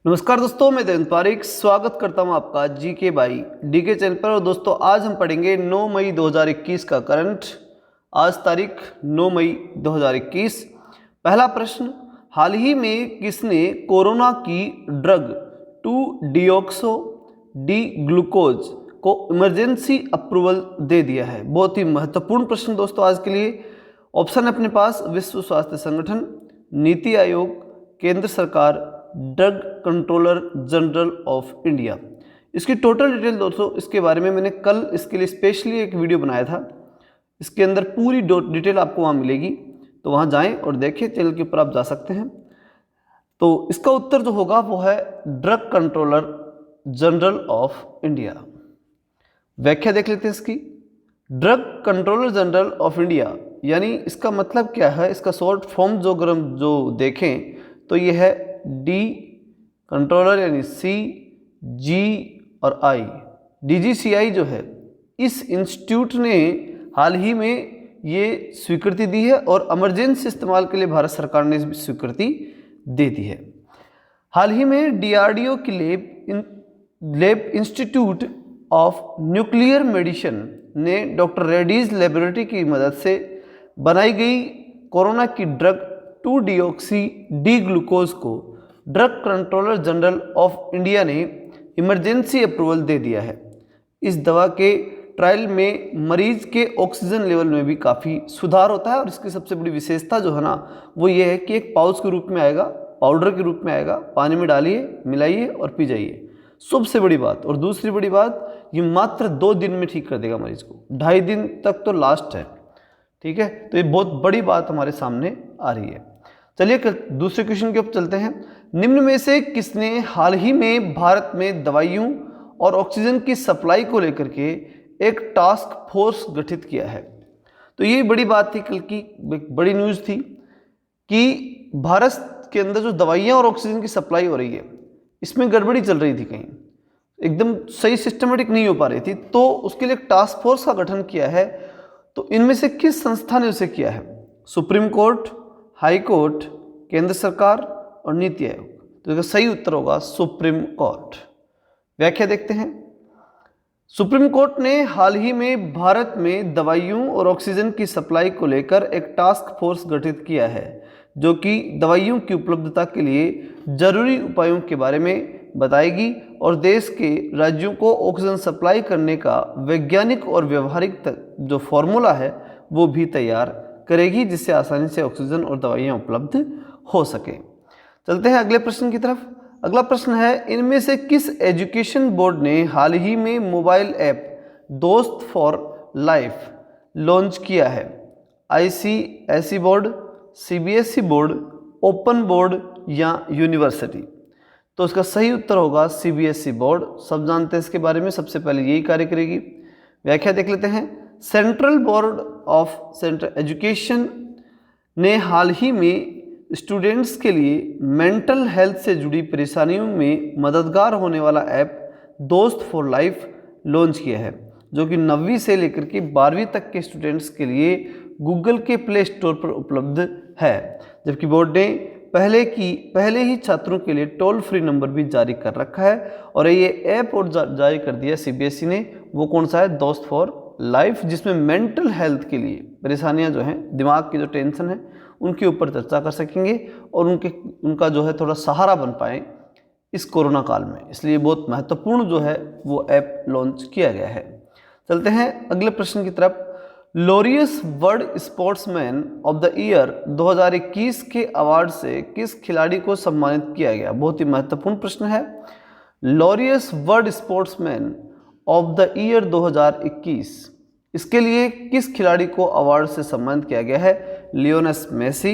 नमस्कार दोस्तों, मैं देवेंद्र पारिक स्वागत करता हूं आपका जीके बाई डीके चैनल पर। और दोस्तों आज हम पढ़ेंगे 9 मई 2021 का करंट। आज तारीख 9 मई 2021। पहला प्रश्न, हाल ही में किसने कोरोना की ड्रग 2 डिऑक्सो डी ग्लूकोज को इमरजेंसी अप्रूवल दे दिया है? बहुत ही महत्वपूर्ण प्रश्न दोस्तों आज के लिए। ऑप्शन है अपने पास विश्व स्वास्थ्य संगठन, नीति आयोग, केंद्र सरकार, drug controller general of India. इसकी टोटल डिटेल दोस्तों इसके बारे में मैंने कल इसके लिए स्पेशली एक वीडियो बनाया था। इसके अंदर पूरी डिटेल आपको वहाँ मिलेगी, तो वहाँ जाएं और देखें, चैनल के ऊपर आप जा सकते हैं। तो इसका उत्तर जो होगा वो है drug controller general of India. व्याख्या देख लेते हैं इसकी। Drug controller general of India यानी इसका मतलब क्या है, इसका शॉर्ट फॉर्म जो देखें तो ये है डी कंट्रोलर यानी सी जी और आई। DGCI जो है इस इंस्टीट्यूट ने हाल ही में ये स्वीकृति दी है और इमरजेंसी इस्तेमाल के लिए भारत सरकार ने इस स्वीकृति दे दी है। हाल ही में DRDO की lab institute of nuclear medicine ने डॉक्टर रेड्डीज लेबोरेटरी की मदद से बनाई गई कोरोना की ड्रग 2 डिऑक्सी डी ग्लूकोज को drug controller general of India ने इमरजेंसी अप्रूवल दे दिया है। इस दवा के ट्रायल में मरीज के ऑक्सीजन लेवल में भी काफ़ी सुधार होता है और इसकी सबसे बड़ी विशेषता जो है ना वो ये है कि एक पाउच के रूप में आएगा, पाउडर के रूप में आएगा, पानी में डालिए, मिलाइए और पी जाइए। सबसे बड़ी बात। और दूसरी बड़ी बात, ये मात्र 2 दिन में ठीक कर देगा मरीज को, 2.5 दिन तक तो लास्ट है। ठीक है, तो ये बहुत बड़ी बात हमारे सामने आ रही है। चलिए दूसरे क्वेश्चन के ऊपर चलते हैं। निम्न में से किसने हाल ही में भारत में दवाइयों और ऑक्सीजन की सप्लाई को लेकर के एक टास्क फोर्स गठित किया है? तो ये बड़ी बात थी, कल की बड़ी न्यूज़ थी कि भारत के अंदर जो दवाइयाँ और ऑक्सीजन की सप्लाई हो रही है इसमें गड़बड़ी चल रही थी, कहीं एकदम सही सिस्टमेटिक नहीं हो पा रही थी, तो उसके लिए एक टास्क फोर्स का गठन किया है। तो इनमें से किस संस्था ने उसे किया है? सुप्रीम कोर्ट, हाई कोर्ट, केंद्र सरकार और नीति आयोग। तो इसका सही उत्तर होगा सुप्रीम कोर्ट। व्याख्या देखते हैं। सुप्रीम कोर्ट ने हाल ही में भारत में दवाइयों और ऑक्सीजन की सप्लाई को लेकर एक टास्क फोर्स गठित किया है जो कि दवाइयों की उपलब्धता के लिए जरूरी उपायों के बारे में बताएगी और देश के राज्यों को ऑक्सीजन सप्लाई करने का वैज्ञानिक और व्यवहारिक जो फॉर्मूला है वो भी तैयार करेगी, जिससे आसानी से ऑक्सीजन और दवाइयाँ उपलब्ध हो सके। चलते हैं अगले प्रश्न की तरफ। अगला प्रश्न है, इनमें से किस एजुकेशन बोर्ड ने हाल ही में मोबाइल ऐप दोस्त फॉर लाइफ लॉन्च किया है? ICSE board, CBSE board, open board या यूनिवर्सिटी? तो इसका सही उत्तर होगा CBSE बोर्ड। सब जानते हैं इसके बारे में, सबसे पहले यही कार्य करेगी। व्याख्या देख लेते हैं। Central board of central education ने हाल ही में स्टूडेंट्स के लिए मेंटल हेल्थ से जुड़ी परेशानियों में मददगार होने वाला ऐप दोस्त फॉर लाइफ लॉन्च किया है, जो कि 9वीं से लेकर के 12वीं तक के स्टूडेंट्स के लिए गूगल के प्ले स्टोर पर उपलब्ध है। जबकि बोर्ड ने पहले ही छात्रों के लिए टोल फ्री नंबर भी जारी कर रखा है और ये ऐप और जारी कर दिया CBSE ने। वो कौन सा है? दोस्त फॉर लाइफ, जिसमें मेंटल हेल्थ के लिए परेशानियां जो हैं, दिमाग की जो टेंशन है उनके ऊपर चर्चा कर सकेंगे और उनका जो है थोड़ा सहारा बन पाए इस कोरोना काल में। इसलिए बहुत महत्वपूर्ण जो है वो ऐप लॉन्च किया गया है। चलते हैं अगले प्रश्न की तरफ। Laureus world sportsman of the year 2021 के अवार्ड से किस खिलाड़ी को सम्मानित किया गया? बहुत ही महत्वपूर्ण प्रश्न है। Laureus world sportsman of the year 2021, इसके लिए किस खिलाड़ी को अवार्ड से सम्मानित किया गया है? Lionel Messi,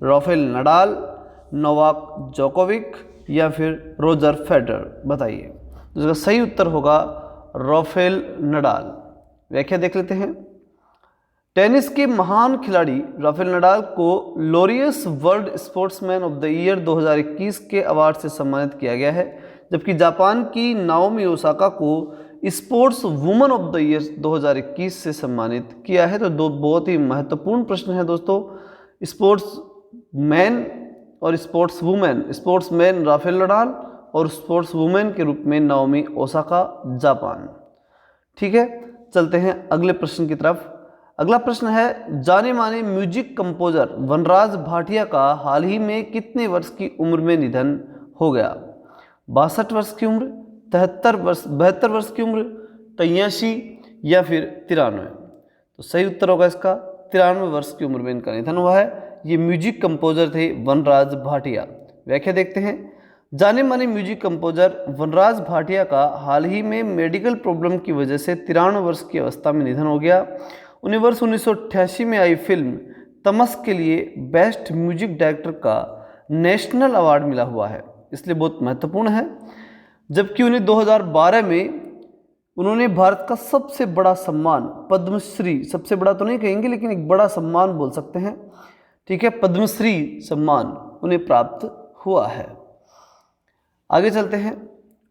Rafael Nadal, Novak Djokovic या फिर रोजर फेडरर? बताइए। तो इसका सही उत्तर होगा राफेल नडाल। व्याख्या देख लेते हैं। टेनिस के महान खिलाड़ी राफेल नडाल को Laureus world sportsman of the year 2021 के अवार्ड से सम्मानित किया गया है, जबकि जापान की नाओमी ओसाका को sports woman of the year 2021 से सम्मानित किया है। तो दो बहुत ही महत्वपूर्ण प्रश्न है दोस्तों। स्पोर्ट्स मैन और sports women, sports man Rafael Nadal और स्पोर्ट्स वुमेन के रूप में नाओमी ओसाका जापान। ठीक है, चलते हैं अगले प्रश्न की तरफ। अगला प्रश्न है, जाने माने म्यूजिक कंपोजर वनराज भाटिया का हाल ही में कितने वर्ष की उम्र में निधन हो गया? 62 वर्ष की उम्र, 72 वर्ष की उम्र, 83 या फिर 93? तो सही उत्तर होगा इसका 93 वर्ष की उम्र में इनका निधन हुआ है। ये म्यूजिक कंपोजर थे वनराज भाटिया। व्याख्या देखते हैं। जाने माने म्यूजिक कंपोजर वनराज भाटिया का हाल ही में मेडिकल प्रॉब्लम की वजह से 93 वर्ष की अवस्था में निधन हो गया। उन्हें वर्ष 1988 में आई फिल्म तमस के लिए बेस्ट म्यूजिक डायरेक्टर का नेशनल अवार्ड मिला हुआ है, इसलिए बहुत महत्वपूर्ण है। जबकि उन्हें 2012 में उन्होंने भारत का सबसे बड़ा सम्मान पद्मश्री, सबसे बड़ा तो नहीं कहेंगे लेकिन एक बड़ा सम्मान बोल सकते हैं, ठीक है, पद्मश्री सम्मान उन्हें प्राप्त हुआ है। आगे चलते हैं।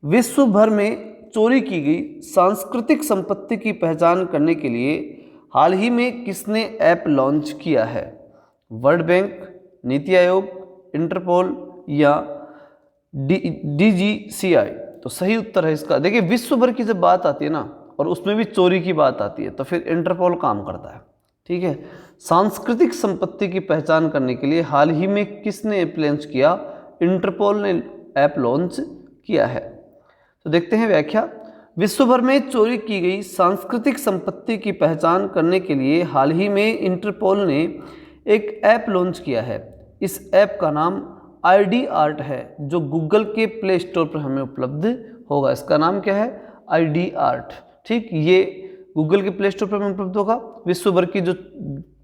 विश्व भर में चोरी की गई सांस्कृतिक संपत्ति की पहचान करने के लिए हाल ही में किसने ऐप लॉन्च किया है? World bank, NITI Aayog, interpole या DGCI? तो सही उत्तर है इसका, देखिए विश्व भर की जब बात आती है ना और उसमें भी चोरी की बात आती है तो फिर इंटरपोल काम करता है। ठीक है, सांस्कृतिक संपत्ति की पहचान करने के लिए हाल ही में किसने ऐप लॉन्च किया? इंटरपोल ने ऐप लॉन्च किया है। तो देखते हैं व्याख्या। विश्व भर में चोरी की गई सांस्कृतिक संपत्ति की पहचान करने के लिए हाल ही में इंटरपोल ने एक ऐप लॉन्च किया है। इस ऐप का नाम ID आर्ट है, जो गूगल के प्ले स्टोर पर हमें उपलब्ध होगा। इसका नाम क्या है? ID art. ठीक, ये गूगल के प्ले स्टोर पर हमें उपलब्ध होगा। विश्व भर की जो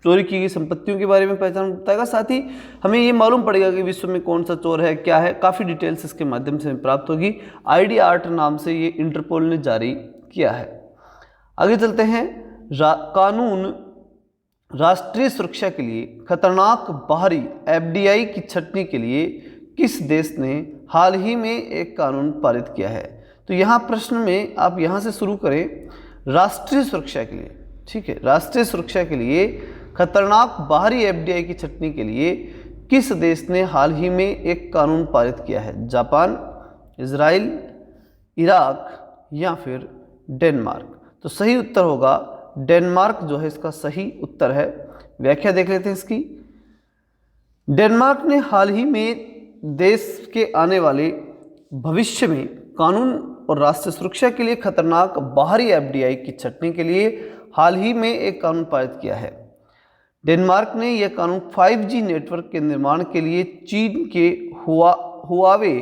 चोरी की गई संपत्तियों के बारे में पहचान बताएगा, साथ ही हमें ये मालूम पड़ेगा कि विश्व में कौन सा चोर है, क्या है, काफ़ी डिटेल्स इसके माध्यम से हमें प्राप्त होगी। ID आर्ट नाम से ये इंटरपोल ने जारी किया है। आगे चलते हैं। कानून राष्ट्रीय सुरक्षा के लिए खतरनाक बाहरी FDI की छटनी के लिए किस देश ने हाल ही में एक कानून पारित किया है? तो यहाँ प्रश्न में आप यहाँ से शुरू करें, राष्ट्रीय सुरक्षा के लिए, ठीक है, राष्ट्रीय सुरक्षा के लिए खतरनाक बाहरी FDI की छटनी के लिए किस देश ने हाल ही में एक कानून पारित किया है? जापान, इजराइल, इराक या फिर डेनमार्क? तो सही उत्तर होगा डेनमार्क, जो है इसका सही उत्तर है। व्याख्या देख लेते हैं इसकी। डेनमार्क ने हाल ही में देश के आने वाले भविष्य में कानून और राष्ट्रीय सुरक्षा के लिए खतरनाक बाहरी FDI की छटनी के लिए हाल ही में एक कानून पारित किया है। डेनमार्क ने यह कानून 5G नेटवर्क के निर्माण के लिए चीन के हुआवे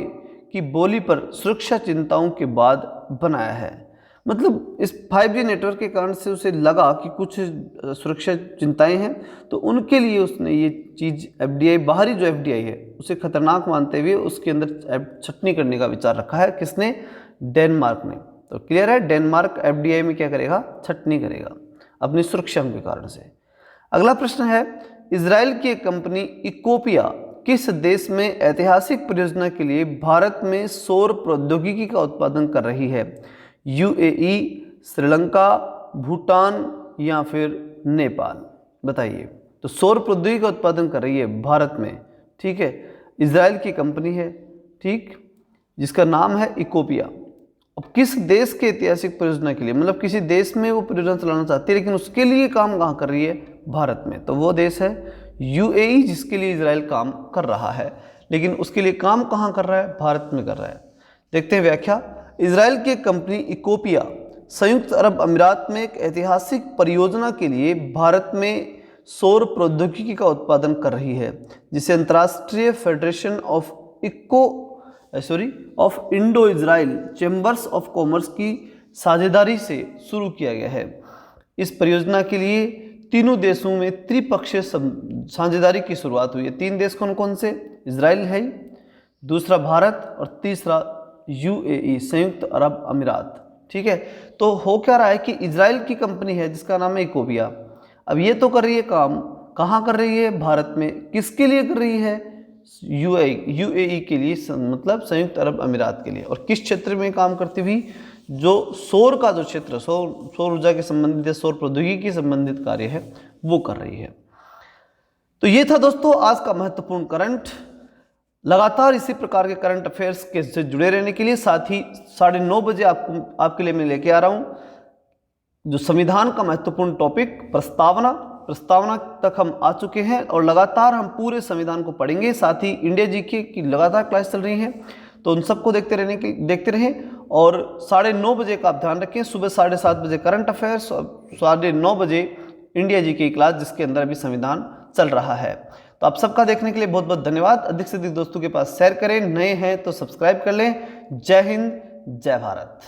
की बोली पर सुरक्षा चिंताओं के बाद बनाया है। मतलब इस 5G नेटवर्क के कारण से उसे लगा कि कुछ सुरक्षा चिंताएं हैं, तो उनके लिए उसने ये चीज़ FDI, बाहरी जो FDI है उसे खतरनाक मानते हुए उसके अंदर छटनी करने का विचार रखा है। किसने? डेनमार्क ने। तो क्लियर है, डेनमार्क FDI में क्या करेगा? छटनी करेगा अपनी सुरक्षा के कारण से। अगला प्रश्न है, इजराइल की एक कंपनी इकोपिया किस देश में ऐतिहासिक परियोजना के लिए भारत में सौर प्रौद्योगिकी का उत्पादन कर रही है? UAE, श्रीलंका, भूटान या फिर नेपाल? बताइए। तो सौर प्रौद्योगिकी का उत्पादन कर रही है भारत में, ठीक है, इजराइल की कंपनी है, ठीक, जिसका नाम है इकोपिया। अब किस देश के ऐतिहासिक परियोजना के लिए, मतलब किसी देश में वो परियोजना चलाना चाहती है लेकिन उसके लिए काम कहाँ कर रही है? भारत में। तो वो देश है UAE, जिसके लिए इजराइल काम कर रहा है, लेकिन उसके लिए काम कहाँ कर रहा है? भारत में कर रहा है। देखते हैं व्याख्या। इजराइल की कंपनी इकोपिया संयुक्त अरब अमीरात में एक ऐतिहासिक परियोजना के लिए भारत में सौर प्रौद्योगिकी का उत्पादन कर रही है, जिसे अंतर्राष्ट्रीय federation of Indo Israel chambers of commerce की साझेदारी से शुरू किया गया है। इस परियोजना के लिए तीनों देशों में त्रिपक्षीय साझेदारी की शुरुआत हुई है। 3 देश कौन कौन से? इजराइल है, दूसरा भारत और तीसरा UAE, संयुक्त अरब अमीरात। ठीक है, तो हो क्या रहा है कि इजराइल की कंपनी है जिसका नाम है इकोपिया। अब ये तो कर रही है काम, कहाँ कर रही है? भारत में। किसके लिए कर रही है? UAE के लिए, मतलब संयुक्त अरब अमीरात के लिए। और किस क्षेत्र में काम करती हुई? जो सौर का जो क्षेत्र, सौर ऊर्जा के संबंधित, सौर प्रौद्योगिकी के संबंधित कार्य है वो कर रही है। तो ये था दोस्तों आज का महत्वपूर्ण करंट। लगातार इसी प्रकार के करंट अफेयर्स के से जुड़े रहने के लिए साथ ही 9:30 बजे आपके लिए मैं लेके आ रहा हूँ जो संविधान का महत्वपूर्ण टॉपिक प्रस्तावना तक हम आ चुके हैं और लगातार हम पूरे संविधान को पढ़ेंगे। साथ ही इंडिया जीके की लगातार क्लास चल रही हैं, तो उन सबको देखते रहें। और 9:30 बजे का आप ध्यान रखें, सुबह 7:30 बजे करंट अफेयर्स और 9:30 बजे इंडिया जीके की क्लास जिसके अंदर अभी संविधान चल रहा है। तो आप सबका देखने के लिए बहुत बहुत धन्यवाद। अधिक से अधिक दोस्तों के पास शेयर करें, नए हैं तो सब्सक्राइब कर लें। जय हिंद, जय भारत।